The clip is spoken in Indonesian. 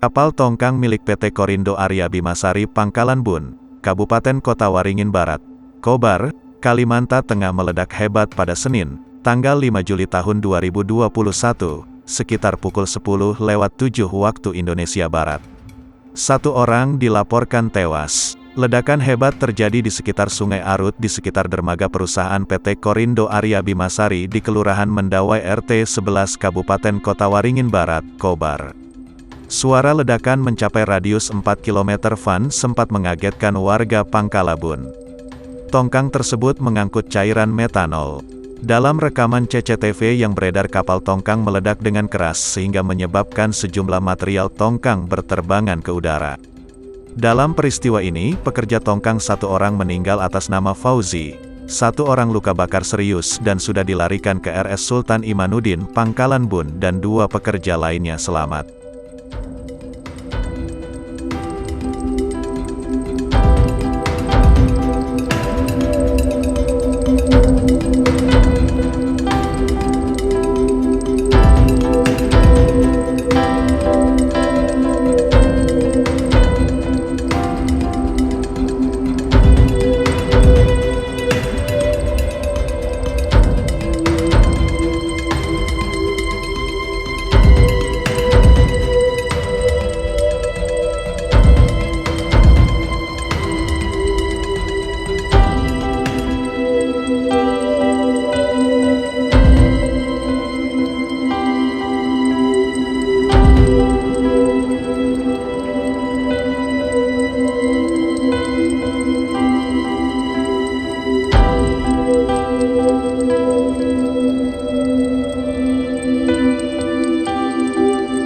Kapal tongkang milik PT Korindo Arya Bimasari Pangkalan Bun, Kabupaten Kota Waringin Barat, Kobar, Kalimantan Tengah meledak hebat pada Senin, tanggal 5 Juli tahun 2021, sekitar pukul 10:07 waktu Indonesia Barat. 1 orang dilaporkan tewas. Ledakan hebat terjadi di sekitar Sungai Arut di sekitar dermaga perusahaan PT Korindo Arya Bimasari di Kelurahan Mendawai RT 11 Kabupaten Kota Waringin Barat, Kobar. Suara ledakan mencapai radius 4 km sempat mengagetkan warga Pangkalabun. Tongkang tersebut mengangkut cairan metanol. Dalam rekaman CCTV yang beredar, kapal tongkang meledak dengan keras sehingga menyebabkan sejumlah material tongkang berterbangan ke udara. Dalam peristiwa ini, pekerja tongkang 1 orang meninggal atas nama Fauzi, 1 orang luka bakar serius dan sudah dilarikan ke RS Sultan Imanuddin Pangkalan Bun dan 2 pekerja lainnya selamat.